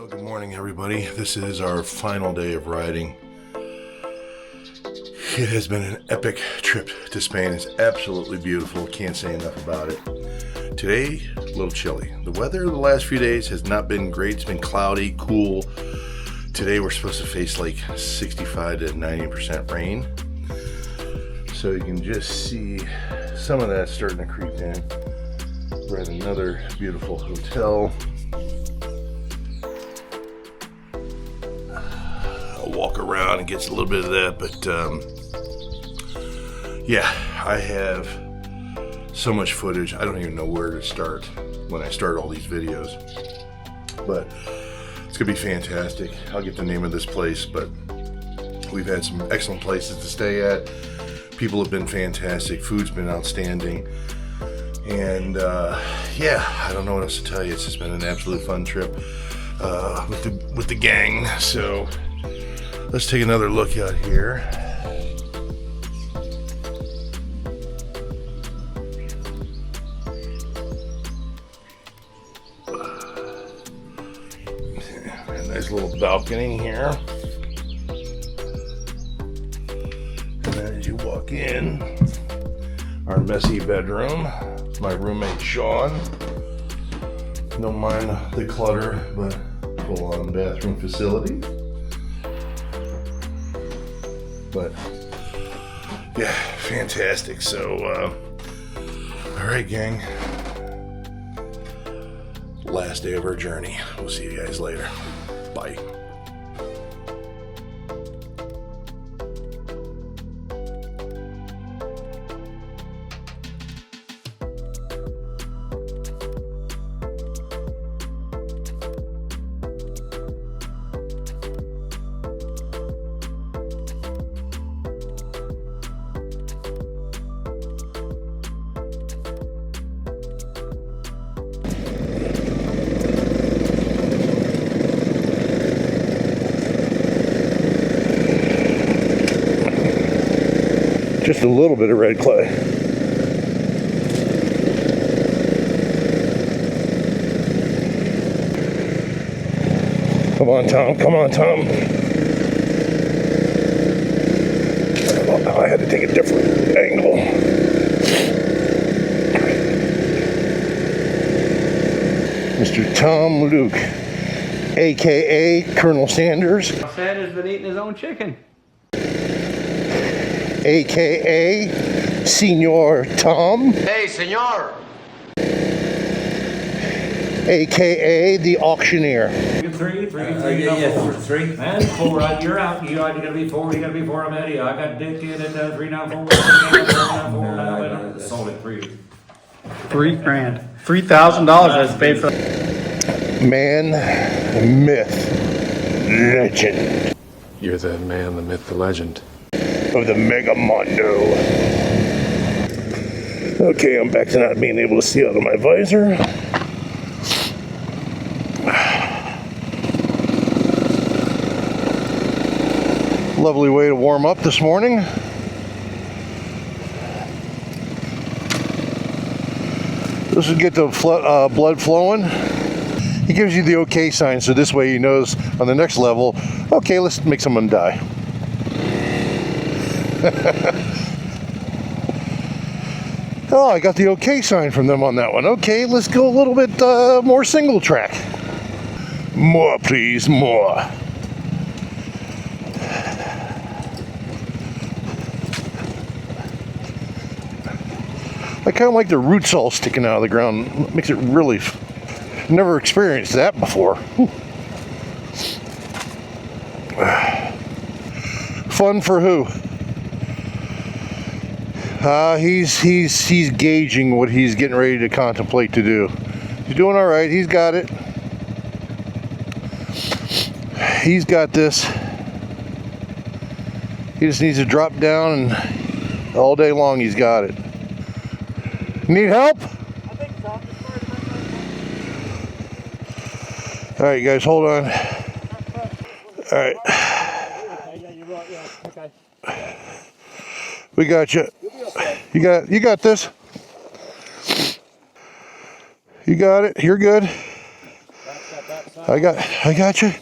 Well, good morning, everybody. This is our final day of riding. It has been an epic trip to Spain. It's absolutely beautiful. Can't say enough about it. Today, a little chilly. The weather the last few days has not been great. It's been cloudy, cool. Today we're supposed to face like 65 to 90% rain. So you can just see some of that starting to creep in. We're at another beautiful hotel. I'll walk around and get a little bit of that, but yeah, I have so much footage. I don't even know where to start when I start all these videos, but it's gonna be fantastic. I'll get the name of this place, but we've had some excellent places to stay at. People have been fantastic. Food's been outstanding. And yeah, I don't know what else to tell you. It's just been an absolute fun trip with the gang. So let's take another look out here. A nice little balcony here. And as you walk in, our messy bedroom. My roommate Sean. Don't mind the clutter, but full-on bathroom facility. But yeah, fantastic. So, all right, gang. Last day of our journey. We'll see you guys later. Bye. Just a little bit of red clay. Come on, Tom. Come on, Tom. Oh, I had to take a different angle. Mr. Tom Luke, a.k.a. Colonel Sanders. Sad has been eating his own chicken. A.k.a. Senor Tom. Hey, senor. A.k.a. the auctioneer. Three. Yes, three. And four. You're out. You gotta be four. You gotta be four. I'm ahead of you. I got Dick in at 3 now. 4. Sold it 3. $3,000. $3,000 that's paid for. Man, myth, legend You're the man, the myth, the legend. of the Mega Mondo. Okay, I'm back to not being able to see out of my visor. Lovely way to warm up this morning. This will get the blood flowing. He gives you the okay sign, so this way he knows on the next level, okay, let's make someone die. Oh, I got the okay sign from them on that one. Okay, let's go a little bit more single track. More, please, more. I kind of like the roots all sticking out of the ground. Makes it really... Never experienced that before. Fun for who? He's gauging what he's getting ready to contemplate to do. He's doing all right. He's got it. He's got this. He just needs to drop down, and all day long he's got it. Need help? I think so. All right, guys, hold on. All right. Yeah, you're right. Yeah. Okay. We got you. You got this. You got it. You're good. That's got that I got you.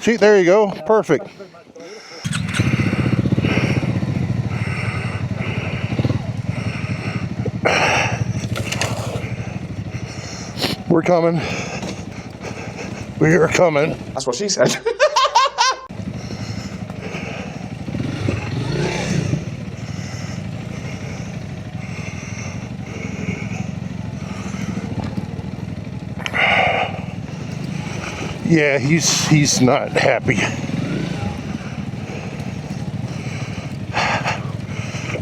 See, there you go. Perfect. We're coming. We are coming. That's what she said. Yeah, he's not happy.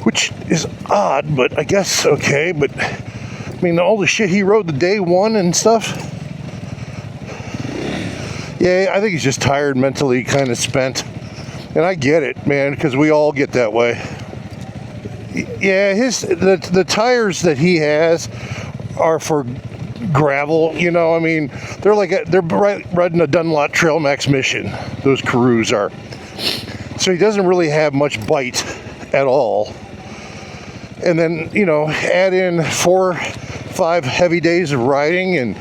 Which is odd, but I guess okay, but I mean all the shit he rode the day one and stuff. Yeah, I think he's just tired, mentally kind of spent. And I get it, man, because we all get that way. Yeah, the tires that he has are for gravel, you know. I mean, they're riding a Dunlop Trail Max Mission. Those Karus are. So he doesn't really have much bite at all. And then, you know, add in 4-5 heavy days of riding and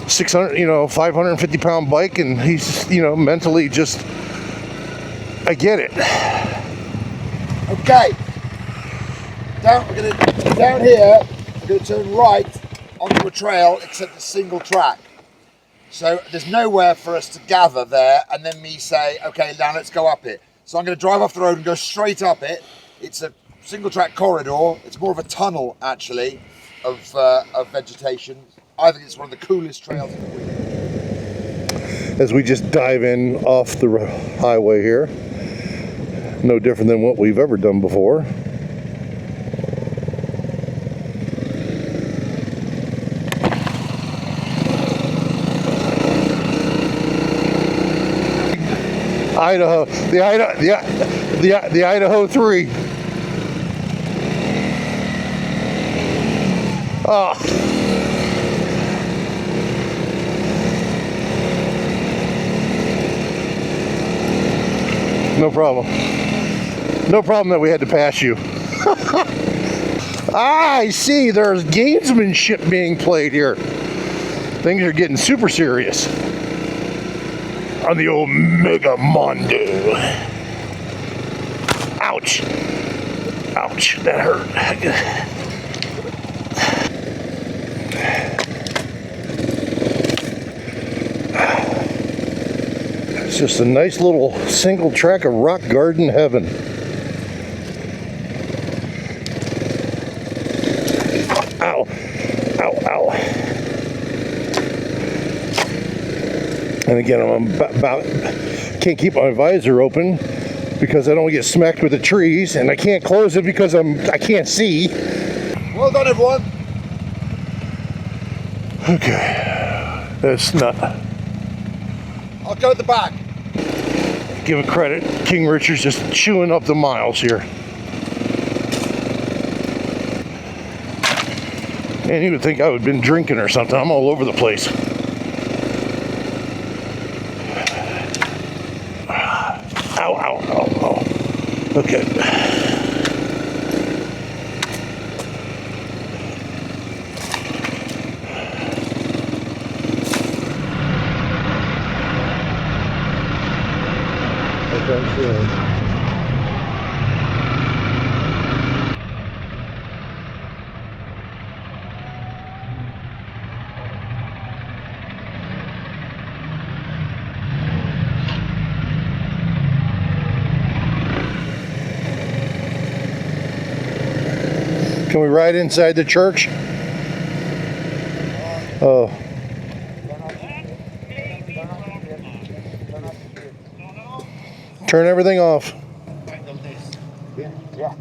550 pound bike, and he's, you know, mentally just, I get it. Okay. Down here, we're going to turn right onto a trail, except a single track. So there's nowhere for us to gather there and then me say, okay, now let's go up it. So I'm going to drive off the road and go straight up it. It's a single track corridor. It's more of a tunnel, actually, of vegetation. I think it's one of the coolest trails in the world. As we just dive in off the highway here, no different than what we've ever done before. Idaho, the Idaho 3. Oh. No problem. No problem that we had to pass you. I see, there's gamesmanship being played here. Things are getting super serious on the old Mega Mondo. Ouch. Ouch, that hurt. It's just a nice little single track of rock garden heaven. Ow. Ow, ow. And again, I'm about can't keep my visor open because I don't get smacked with the trees, and I can't close it because I can't see. Well done, everyone. Okay, that's not. I'll go at the back. Give it credit, King Richard's just chewing up the miles here. And you would think I would have been drinking or something. I'm all over the place. Ow, ow, ow, ow. Okay. Can we ride inside the church? Oh. Turn everything off. Yeah.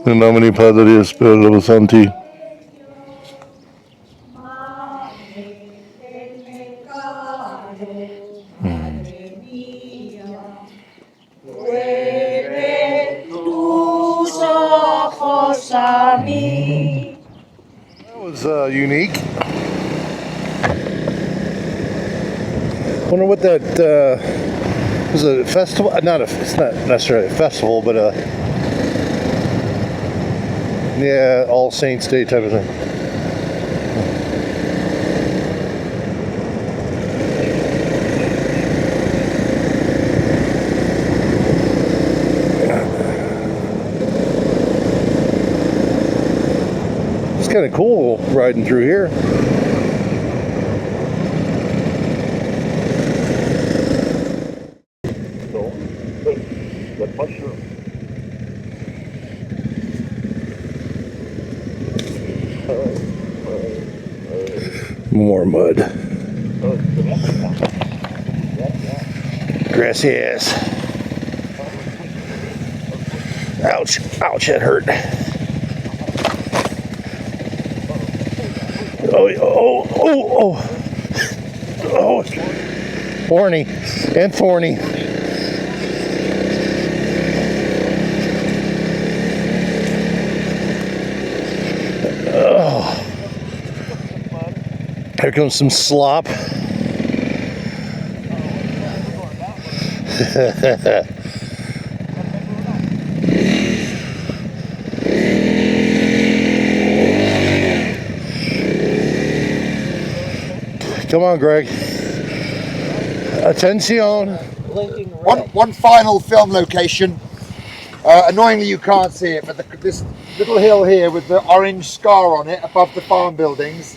In nomine Patri et Spiritus Sancti. unique. Wonder what that was, a festival? It's not necessarily a festival, but yeah, All Saints Day type of thing. It's kind of cool riding through here. More mud. Grassy ass. Ouch. Ouch, that hurt. Oh. Horny and thorny. Oh. Here comes some slop. Come on, Greg. Attention. One final film location. Annoyingly, you can't see it, but this little hill here with the orange scar on it above the farm buildings,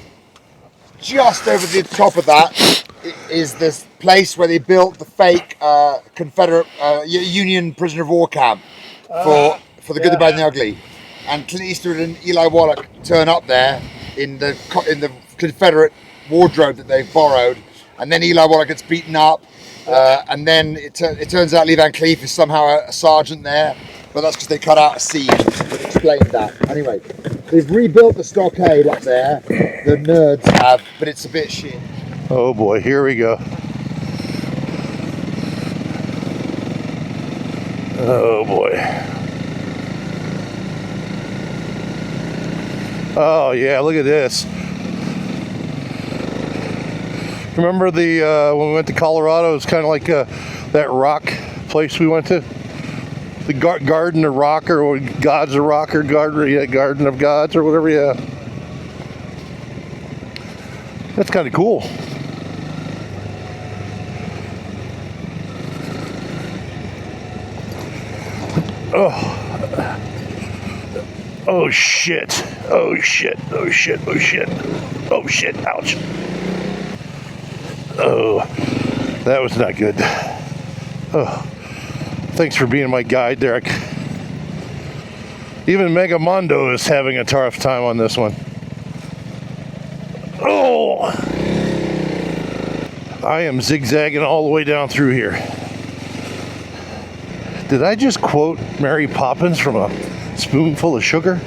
just over the top of that is this place where they built the fake Confederate Union prisoner of war camp for the good, the bad, and the ugly. And Clint Eastwood and Eli Wallach turn up there in the Confederate wardrobe that they've borrowed, and then Eli Wallach gets beaten up, and then it turns out Lee Van Cleef is somehow a sergeant there, but that's because they cut out a scene that explained that. Anyway, they've rebuilt the stockade up there, the nerds have, but it's a bit shit. Oh boy, here we go. Oh boy. Oh yeah, look at this. Remember the when we went to Colorado, it was kind of like that rock place we went to? The Garden of Rock, or Gods of Rock, or Garden of Gods, or whatever, yeah. That's kind of cool. Oh shit. Oh shit. Oh shit. Oh shit. Oh shit. Ouch. Oh, that was not good. Oh, thanks for being my guide, Derek. Even Mega Mondo is having a tough time on this one. Oh, I am zigzagging all the way down through here. Did I just quote Mary Poppins from A Spoonful of Sugar?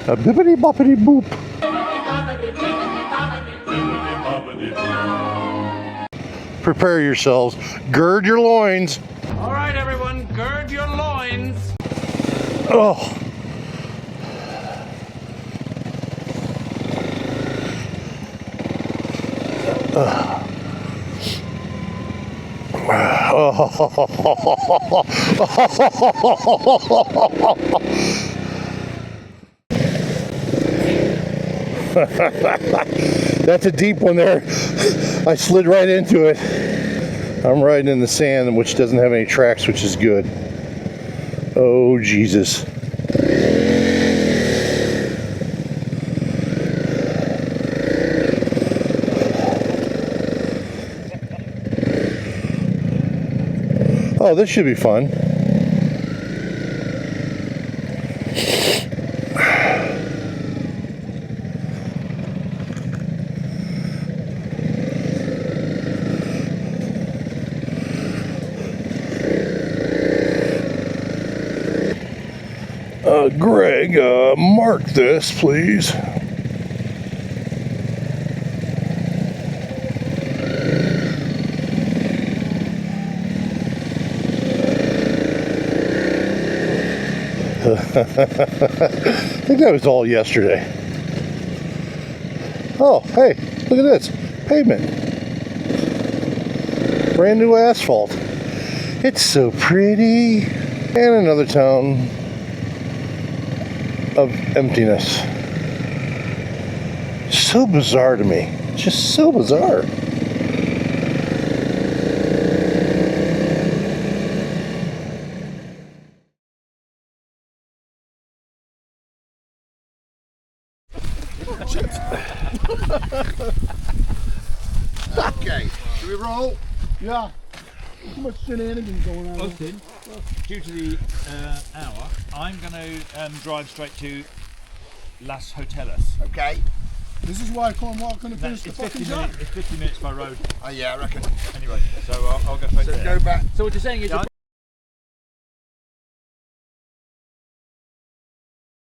A bippity boppity boop. Prepare yourselves. Gird your loins. All right, everyone, gird your loins. Oh. That's a deep one there. I slid right into it. I'm riding in the sand, which doesn't have any tracks, which is good. Oh, Jesus. Oh, this should be fun. Greg, mark this, please. I think that was all yesterday. Oh, hey, look at this. Pavement. Brand new asphalt. It's so pretty. And another town of emptiness. So bizarre to me. Just so bizarre. Okay, should we roll? Yeah. Too much shenanigans going on. Austin, due to the hour, I'm going to drive straight to Las Hoteles. Okay. This is why I can't walk on the finish the It's fucking 50 job. minutes. It's 50 minutes by road. Oh yeah, I reckon. Anyway, so I'll go straight So there. go back. So what you're saying is Yeah,